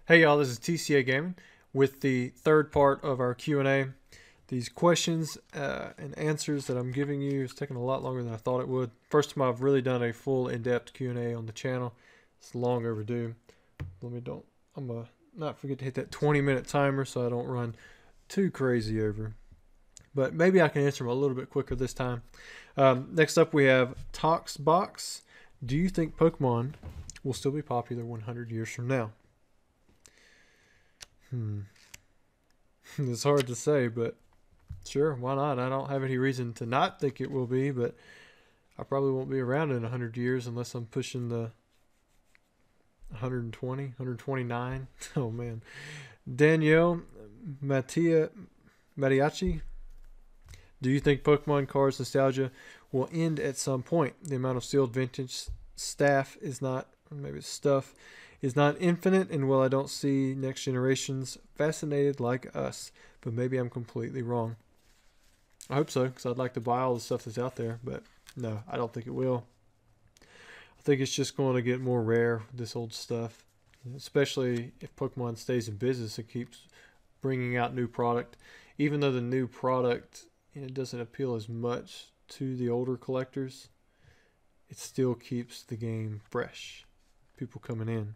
Hey y'all, this is TCA Gaming with the third part of our Q&A. These questions and answers that I'm giving you is taking a lot longer than I thought it would. First time I've really done a full in-depth Q&A on the channel. It's long overdue. I'm gonna not forget to hit that 20-minute timer so I don't run too crazy over. But maybe I can answer them a little bit quicker this time. Next up we have Toxbox. Do you think Pokemon will still be popular 100 years from now? It's hard to say, but sure, why not? I don't have any reason to not think it will be, but I probably won't be around in 100 years unless I'm pushing the 120, 129. Oh man. Danielle Mattiacci, do you think Pokemon cards nostalgia will end at some point? The amount of sealed vintage stuff is not infinite, and well, I don't see next generations fascinated like us, but maybe I'm completely wrong. I hope so, because I'd like to buy all the stuff that's out there, but no, I don't think it will. I think it's just going to get more rare, this old stuff, especially if Pokemon stays in business and keeps bringing out new product. Even though the new product doesn't appeal as much to the older collectors, it still keeps the game fresh. People coming in.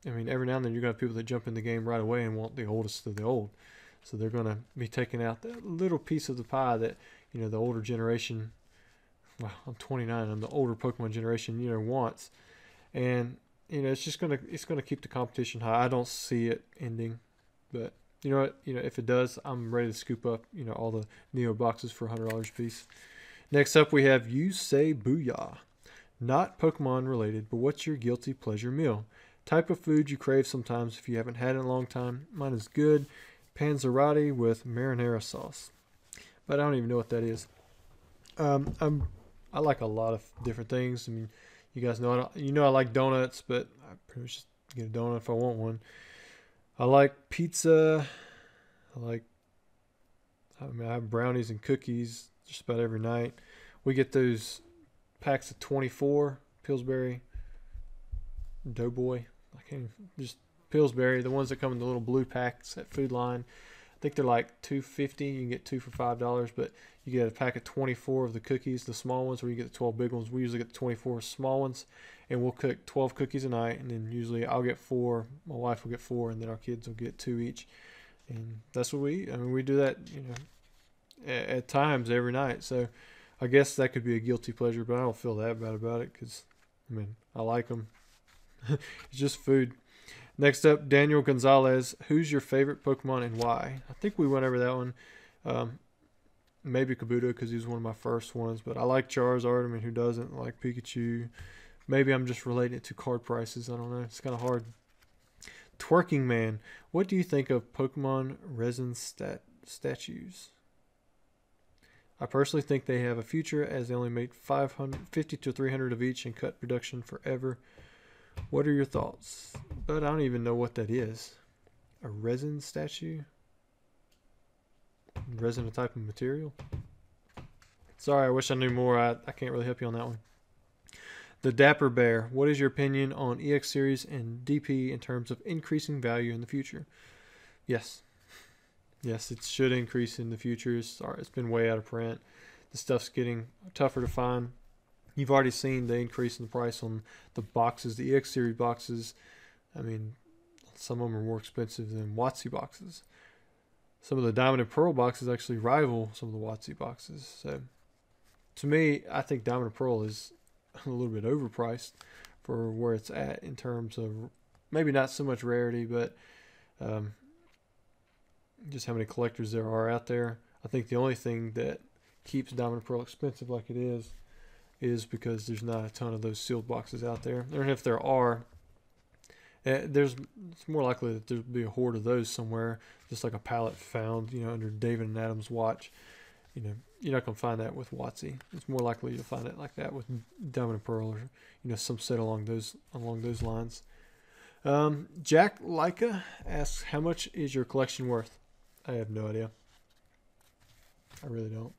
I mean, every now and then you're going to have people that jump in the game right away and want the oldest of the old. So they're going to be taking out that little piece of the pie that, the older generation, well, I'm 29, I'm the older Pokemon generation, wants. And, it's just going to keep the competition high. I don't see it ending. But, you know what, if it does, I'm ready to scoop up, all the Neo boxes for $100 a piece. Next up, we have You Say Booyah. Not Pokemon related, but what's your guilty pleasure meal? Type of food you crave sometimes if you haven't had it in a long time. Mine is good. Panzerotti with marinara sauce. But I don't even know what that is. I like a lot of different things. I mean, you guys know I like donuts, but I pretty much just get a donut if I want one. I like pizza. I have brownies and cookies just about every night. We get those packs of 24 Pillsbury Doughboy. I can't even, just Pillsbury, the ones that come in the little blue packs at Food Line. I think they're like $2.50. You can get two for $5, but you get a pack of 24 of the cookies, the small ones, where you get the 12 big ones. We usually get the 24 small ones, and we'll cook 12 cookies a night, and then usually I'll get 4, my wife will get 4, and then our kids will get 2 each. And that's what we eat. I mean, we do that, at times every night. So I guess that could be a guilty pleasure, but I don't feel that bad about it because, I like them. It's just food. Next up, Daniel Gonzalez. Who's your favorite Pokemon and why? I think we went over that one. Maybe Kabuto because he was one of my first ones, but I like Charizard. I mean, who doesn't? I like Pikachu. Maybe I'm just relating it to card prices. I don't know. It's kind of hard. Twerking Man. What do you think of Pokemon resin statues? I personally think they have a future as they only make 550 to 300 of each and cut production forever. What are your thoughts? But I don't even know what that is. A resin statue? Resin a type of material? Sorry, I wish I knew more. I can't really help you on that one. The Dapper Bear. What is your opinion on EX Series and DP in terms of increasing value in the future? Yes. Yes, it should increase in the future. It's been way out of print. The stuff's getting tougher to find. You've already seen the increase in the price on the boxes, the EX Series boxes. I mean, some of them are more expensive than WotC boxes. Some of the Diamond and Pearl boxes actually rival some of the WotC boxes. So, to me, I think Diamond and Pearl is a little bit overpriced for where it's at in terms of maybe not so much rarity, but just how many collectors there are out there. I think the only thing that keeps Diamond and Pearl expensive like it is because there's not a ton of those sealed boxes out there. And if there are, it's more likely that there'll be a horde of those somewhere, just like a pallet found, under David and Adam's watch. You're not going to find that with WotC. It's more likely you'll find it like that with Diamond and Pearl, or some set along those lines. Jack Leica asks, "How much is your collection worth?" I have no idea. I really don't.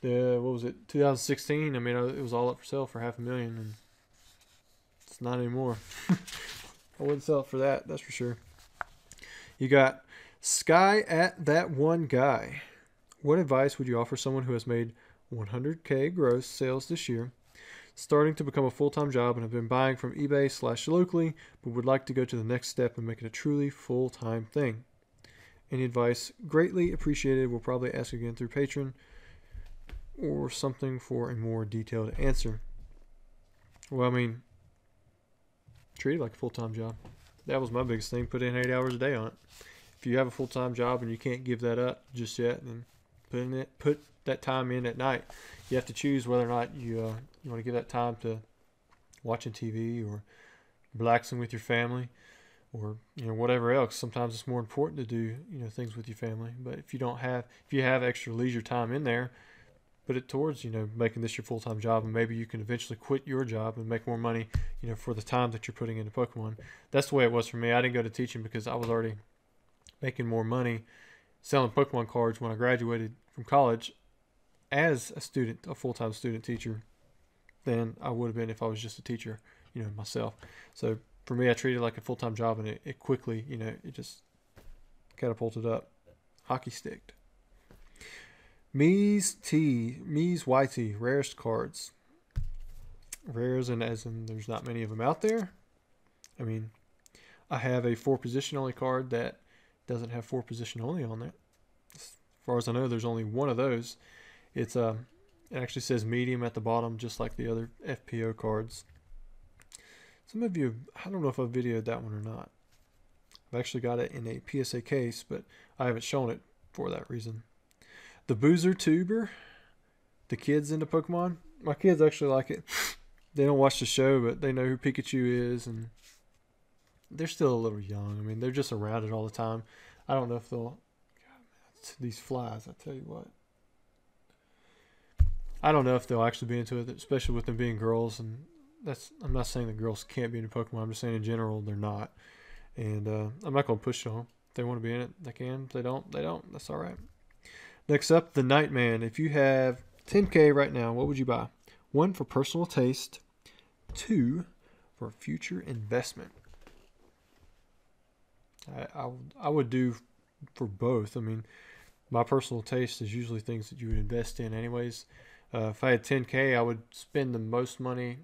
What was it? 2016. I mean, it was all up for sale for $500,000, and it's not anymore. I wouldn't sell it for that. That's for sure. You got Sky at That One Guy. What advice would you offer someone who has made 100K gross sales this year, starting to become a full-time job, and have been buying from eBay/locally, but would like to go to the next step and make it a truly full-time thing? Any advice greatly appreciated. We'll probably ask again through Patreon or something for a more detailed answer. Well, I mean, treat it like a full-time job. That was my biggest thing. Put in 8 hours a day on it. If you have a full-time job and you can't give that up just yet, then put that time in at night. You have to choose whether or not you want to give that time to watching TV or relaxing with your family, or whatever else. Sometimes it's more important to do things with your family. But if you have extra leisure time in there, put it towards making this your full-time job, and maybe you can eventually quit your job and make more money for the time that you're putting into Pokemon. That's the way it was for me. I didn't go to teaching because I was already making more money selling Pokemon cards when I graduated from college as a full-time student teacher, than I would have been if I was just a teacher myself. So for me, I treated it like a full-time job, and it quickly it just catapulted up, hockey sticked. Mies YT, rarest cards. Rares, and as in there's not many of them out there. I mean, I have a 4 position only card that doesn't have 4 position only on it. As far as I know, there's only one of those. It actually says medium at the bottom, just like the other FPO cards. Some of you, I don't know if I videoed that one or not. I've actually got it in a PSA case, but I haven't shown it for that reason. The Boozer Tuber. The kids into Pokemon. My kids actually like it. They don't watch the show, but they know who Pikachu is, and they're still a little young. I mean, they're just around it all the time. I don't know if they'll... God, these flies, I tell you what. I don't know if they'll actually be into it, especially with them being girls. And I'm not saying that girls can't be into Pokemon. I'm just saying in general they're not. And I'm not going to push them. If they want to be in it, they can. If they don't, they don't. That's all right. Next up, the Nightman. If you have 10K right now, what would you buy? 1, for personal taste. 2, for future investment. I would do for both. I mean, my personal taste is usually things that you would invest in anyways. If I had 10K, I would spend the most money,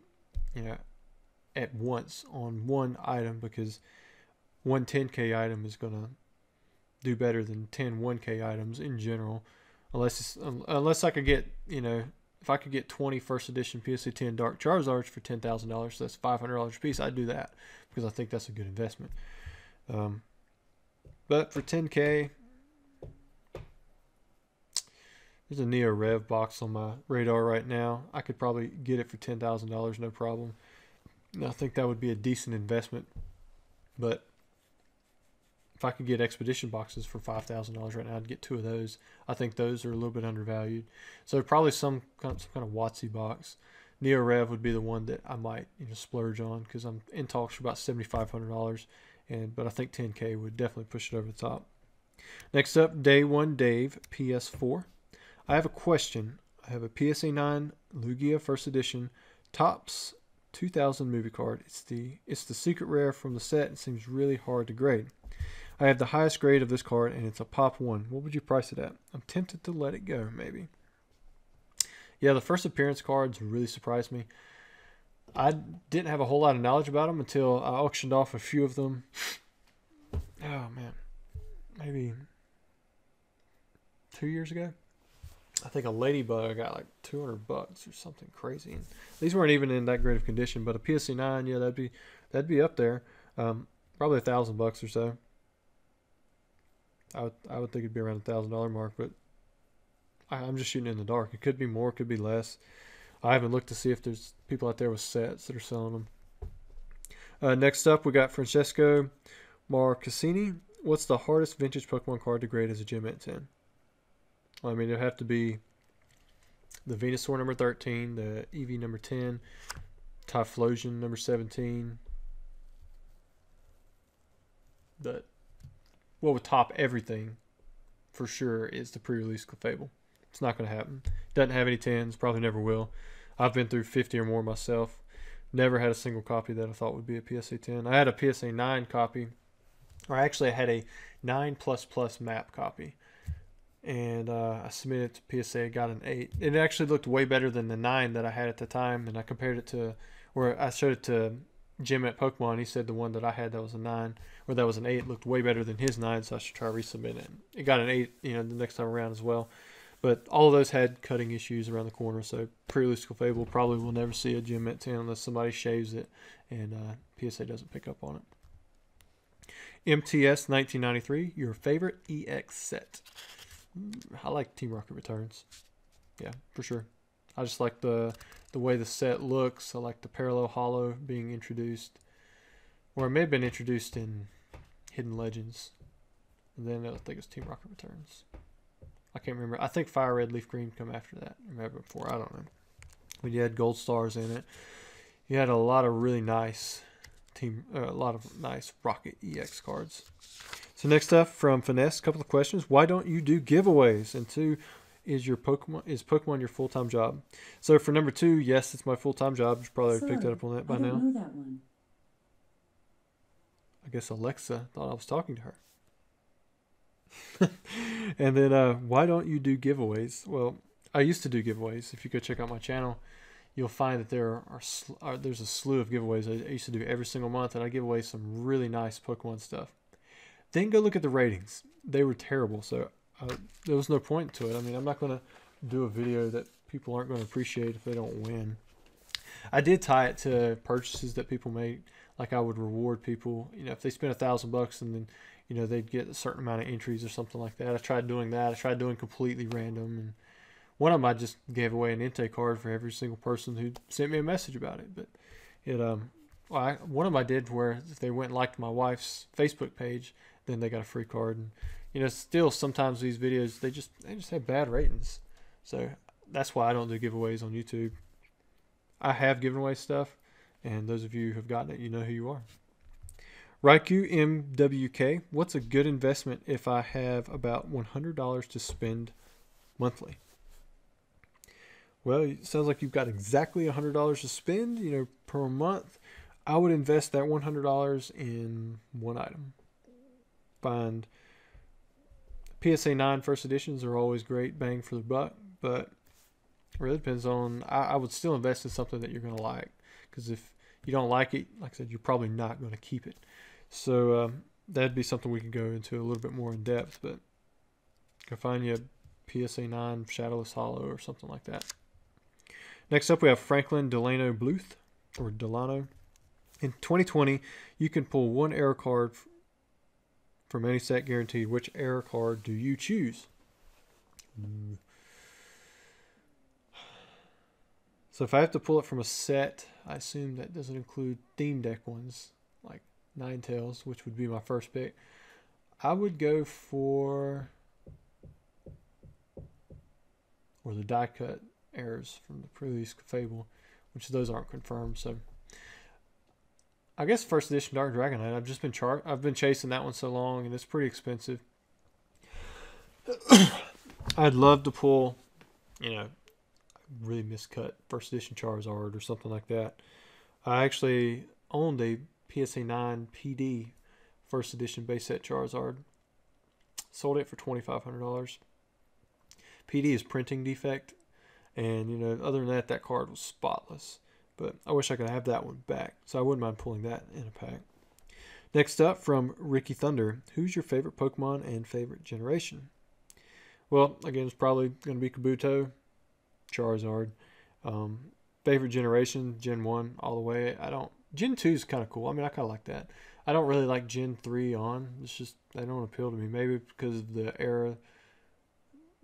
at once on one item, because one 10K item is going to do better than 10 1K items in general, unless I could get, if I could get 20 first edition PSA 10 Dark Charizards for $10,000, so that's $500 a piece, I'd do that because I think that's a good investment. But for 10K, there's a Neo Rev box on my radar right now. I could probably get it for $10,000, no problem. And I think that would be a decent investment. But if I could get expedition boxes for $5,000 right now, I'd get 2 of those. I think those are a little bit undervalued. So probably some kind of WotC box. Neo Rev would be the one that I might splurge on, because I'm in talks for about $7,500, but I think 10K would definitely push it over the top. Next up, Day One Dave, PS4. I have a question. I have a PSA 9 Lugia First Edition Topps 2000 movie card. It's the secret rare from the set. It seems really hard to grade. I have the highest grade of this card, and it's a Pop 1. What would you price it at? I'm tempted to let it go, maybe. Yeah, the first appearance cards really surprised me. I didn't have a whole lot of knowledge about them until I auctioned off a few of them. Oh, man. Maybe 2 years ago. I think a Ladybug I got like $200 or something crazy. And these weren't even in that great of condition, but a PSA 9, yeah, that'd be up there. Probably $1,000 or so. I would think it'd be around $1,000 mark, but I'm just shooting in the dark. It could be more, it could be less. I haven't looked to see if there's people out there with sets that are selling them. Next up, we got Francesco Marcassini. What's the hardest vintage Pokemon card to grade as a Gem Ant 10? Well, I mean, it'd have to be the Venusaur number 13, the Eevee number 10, Typhlosion number 17. But what would top everything for sure is the pre-release Clefable. It's not going to happen. Doesn't have any 10s, probably never will. I've been through 50 or more myself. Never had a single copy that I thought would be a PSA 10. I had a PSA 9 copy, or actually I had a 9++ map copy. And I submitted it to PSA, got an 8. It actually looked way better than the 9 that I had at the time, and I compared it to, or I showed it to Jim at Pokemon. He said the one that I had that was a 9, or that was an 8, looked way better than his 9, so I should try resubmitting it. It got an 8, the next time around as well. But all of those had cutting issues around the corner, so pre-elusive Fable probably will never see a Gem at 10 unless somebody shaves it and PSA doesn't pick up on it. MTS 1993, your favorite EX set. I like Team Rocket Returns. Yeah, for sure. I just like the way the set looks. I like the parallel hollow being introduced. Or it may have been introduced in Hidden Legends. And then I think it's Team Rocket Returns. I can't remember. I think Fire Red, Leaf Green come after that. Maybe before. I don't know. But you had gold stars in it. You had a lot of really nice a lot of nice Rocket EX cards. So next up from Finesse, a couple of questions. Why don't you do giveaways? And 2, is Pokemon your full-time job? So for number 2, yes, it's my full-time job. You probably picked that up on that by now. I don't know that one. I guess Alexa thought I was talking to her. And then why don't you do giveaways? Well, I used to do giveaways. If you go check out my channel, you'll find that there's a slew of giveaways I used to do every single month, and I give away some really nice Pokemon stuff. Then go look at the ratings. They were terrible, so there was no point to it. I mean, I'm not going to do a video that people aren't going to appreciate if they don't win. I did tie it to purchases that people made. Like I would reward people, if they spent $1,000 and then, they'd get a certain amount of entries or something like that. I tried doing that. I tried doing completely random. And one of them I just gave away an Entei card for every single person who sent me a message about it. But one of them I did where if they went and liked my wife's Facebook page, then they got a free card. And, still sometimes these videos, they just have bad ratings. So that's why I don't do giveaways on YouTube. I have given away stuff, and those of you who have gotten it, you know who you are. Raikou MWK, what's a good investment if I have about $100 to spend monthly? Well, it sounds like you've got exactly $100 to spend, per month. I would invest that $100 in one item. Find PSA 9 first editions are always great bang for the buck, but it really depends on, I would still invest in something that you're going to like, because if you don't like it, like I said, you're probably not going to keep it. So that'd be something we could go into a little bit more in depth, but go find you a PSA 9 Shadowless Hollow or something like that. Next up, we have Franklin Delano Bluth, or Delano. In 2020, you can pull one error card from any set guaranteed. Which error card do you choose? So if I have to pull it from a set, I assume that doesn't include theme deck ones, like Ninetales, which would be my first pick. I would go for, or the die cut errors from the previous Fable, which those aren't confirmed. So I guess first edition Dark Dragonite. I've been chasing that one so long, and it's pretty expensive. I'd love to pull, really miscut first edition Charizard or something like that. I actually owned a PSA 9 PD first edition base set Charizard. Sold it for $2,500. PD is printing defect, and other than that, that card was spotless. But I wish I could have that one back, so I wouldn't mind pulling that in a pack. Next up from Ricky Thunder, who's your favorite Pokemon and favorite generation? Well, again, it's probably going to be Kabuto, Charizard. Favorite generation, Gen 1 all the way. Gen 2 is kind of cool. I mean, I kind of like that. I don't really like Gen 3 on. It's just, they don't appeal to me. Maybe because of the era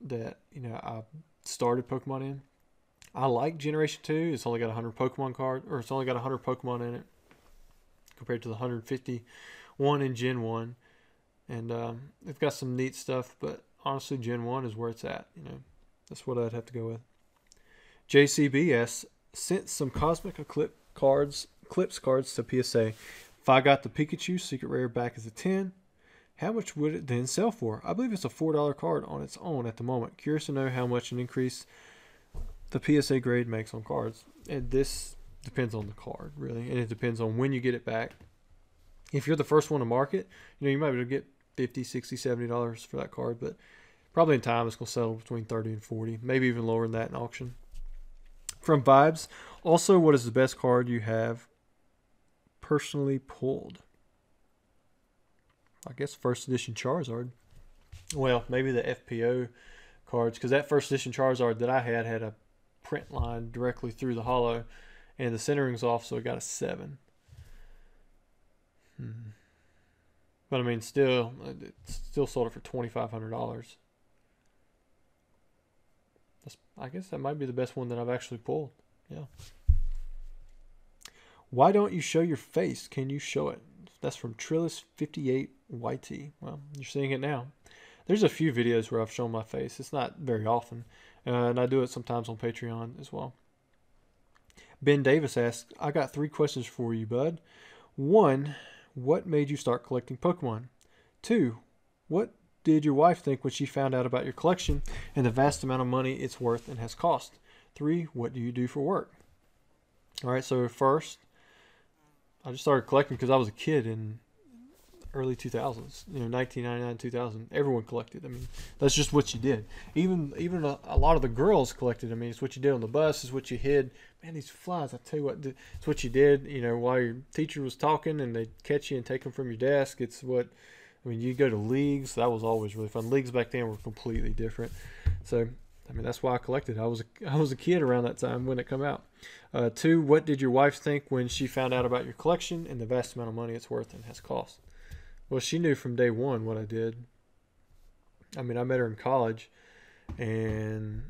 that, I started Pokemon in. I like Generation 2. It's only got 100 Pokemon card, or it's only got 100 Pokemon in it compared to the 151 in Gen 1. And they've got some neat stuff, but honestly, Gen 1 is where it's at. That's what I'd have to go with. JCBS sent some Cosmic Eclipse cards to PSA. If I got the Pikachu Secret Rare back as a 10, how much would it then sell for? I believe it's a $4 card on its own at the moment. Curious to know how much an increase the PSA grade makes on cards. And this depends on the card, really, and it depends on when you get it back. If you're the first one to market, you might be able to get $50, $60, $70 for that card, but probably in time it's going to settle between 30 and 40, maybe even lower than that in auction. From Vibes, also, what is the best card you have personally pulled? I guess first edition Charizard. Well, maybe the FPO cards, because that first edition Charizard that I had a print line directly through the holo, and the centering's off, so it got a 7. But I mean, still sold it for $2,500. I guess that might be the best one that I've actually pulled. Yeah. Why don't you show your face? Can you show it? That's from Trillis58YT. Well, you're seeing it now. There's a few videos where I've shown my face. It's not very often. And I do it sometimes on Patreon as well. Ben Davis asks, I got 3 questions for you, bud. 1, what made you start collecting Pokemon? 2, what did your wife think when she found out about your collection and the vast amount of money it's worth and has cost? 3, what do you do for work? All right, so first, I just started collecting because I was a kid in early 2000s, 1999, 2000. Everyone collected. I mean, that's just what you did. Even a lot of the girls collected. I mean, it's what you did on the bus. It's what you hid. Man, these flies, I tell you what, it's what you did, while your teacher was talking and they'd catch you and take them from your desk. It's what, you go to leagues. That was always really fun. Leagues back then were completely different. So, that's why I collected. I was a kid around that time when it came out. 2, what did your wife think when she found out about your collection and the vast amount of money it's worth and has cost? Well, she knew from day one what I did. I met her in college, and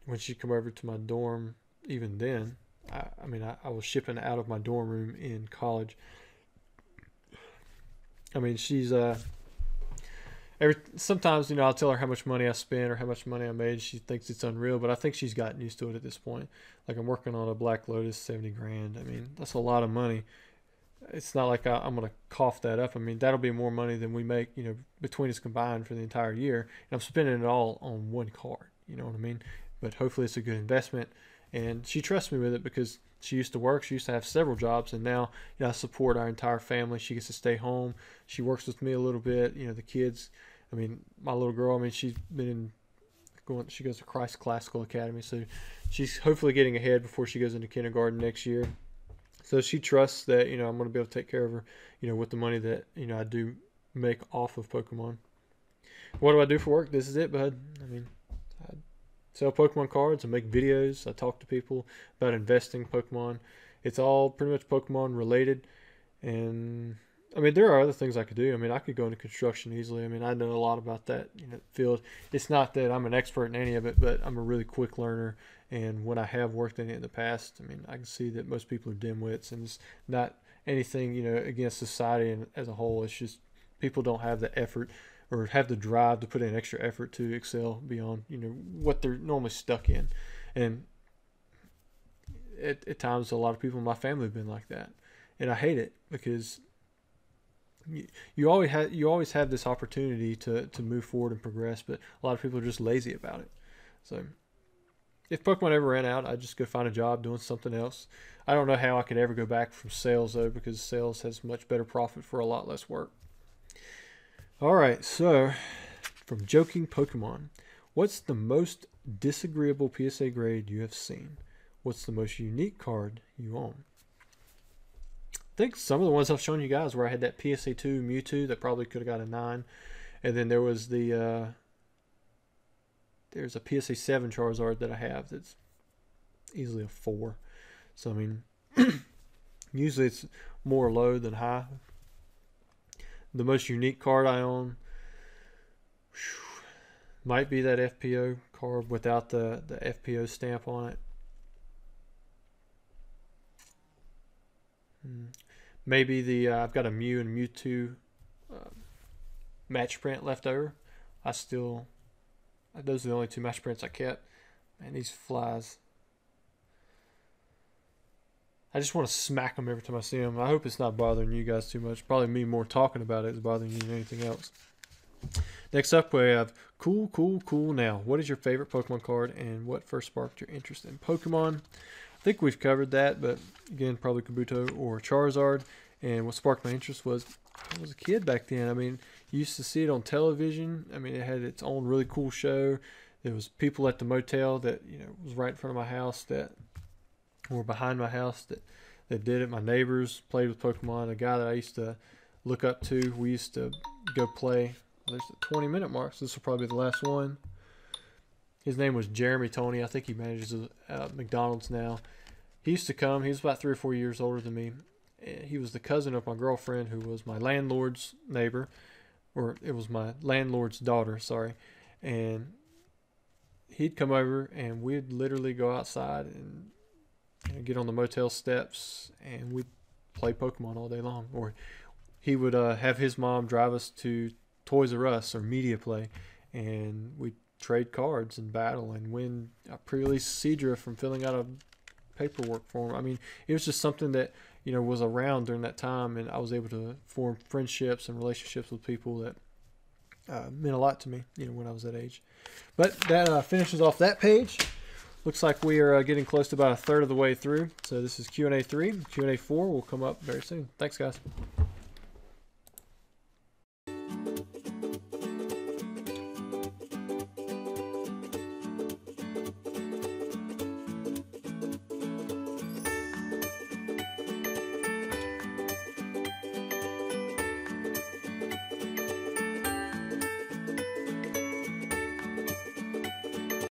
when she come over to my dorm, even then, I was shipping out of my dorm room in college. She's sometimes I'll tell her how much money I spent or how much money I made. She thinks it's unreal, but I think she's gotten used to it at this point. Like, I'm working on a Black Lotus, 70 grand. That's a lot of money. It's not like I'm going to cough that up. That'll be more money than we make, between us combined for the entire year. And I'm spending it all on one card. You know what I mean? But hopefully it's a good investment. And she trusts me with it because she used to work. She used to have several jobs. And now, I support our entire family. She gets to stay home. She works with me a little bit. The kids. My little girl, she's been she goes to Christ Classical Academy. So she's hopefully getting ahead before she goes into kindergarten next year. So she trusts that, I'm going to be able to take care of her, with the money that, I do make off of Pokemon. What do I do for work? This is it, bud. I sell Pokemon cards. I make videos. I talk to people about investing Pokemon. It's all pretty much Pokemon related. And, there are other things I could do. I could go into construction easily. I know a lot about that, field. It's not that I'm an expert in any of it, but I'm a really quick learner. And when I have worked in it in the past, I can see that most people are dimwits, and it's not anything, against society and as a whole. It's just people don't have the effort or have the drive to put in extra effort to excel beyond, what they're normally stuck in. And at times, a lot of people in my family have been like that, and I hate it because you always have this opportunity to move forward and progress, but a lot of people are just lazy about it. So, if Pokemon ever ran out, I'd just go find a job doing something else. I don't know how I could ever go back from sales, though, because sales has much better profit for a lot less work. All right, so from Joking Pokemon, what's the most disagreeable PSA grade you have seen? What's the most unique card you own? I think some of the ones I've shown you guys where I had that PSA 2 Mewtwo that probably could have got a 9. And then there was there's a PSA 7 Charizard that I have that's easily a 4. So, usually it's more low than high. The most unique card I own might be that FPO card without the FPO stamp on it. Maybe I've got a Mew and Mewtwo match print left over. Those are the only 2 match prints I kept. Man, these flies. I just want to smack them every time I see them. I hope it's not bothering you guys too much. Probably me more talking about it is bothering you than anything else. Next up, we have Cool Now. What is your favorite Pokemon card and what first sparked your interest in Pokemon? I think we've covered that, but again, probably Kabuto or Charizard. And what sparked my interest was I was a kid back then. I mean, you used to see it on television. I mean, it had its own really cool show. There was people at the motel that, you know, was right in front of my house that were behind my house that did it. My neighbors played with Pokemon. A guy that I used to look up to, we used to go play. Well, there's the 20-minute mark, so this will probably be the last one. His name was Jeremy Tony. I think he manages McDonald's now. He used to come. He was about 3 or 4 years older than me. He was the cousin of my girlfriend, who was my landlord's neighbor, or it was my landlord's daughter, sorry. And he'd come over, and we'd literally go outside and, you know, get on the motel steps, and we'd play Pokemon all day long. Or he would have his mom drive us to Toys R Us or Media Play, and we'd trade cards and battle and win a pre-release Seadra from filling out a paperwork for him. I mean, it was just something that, you know, was around during that time, and I was able to form friendships and relationships with people that meant a lot to me, you know, when I was that age. But that finishes off that page. Looks like we are getting close to about a third of the way through. So this is Q&A 3. Q&A 4 will come up very soon. Thanks, guys.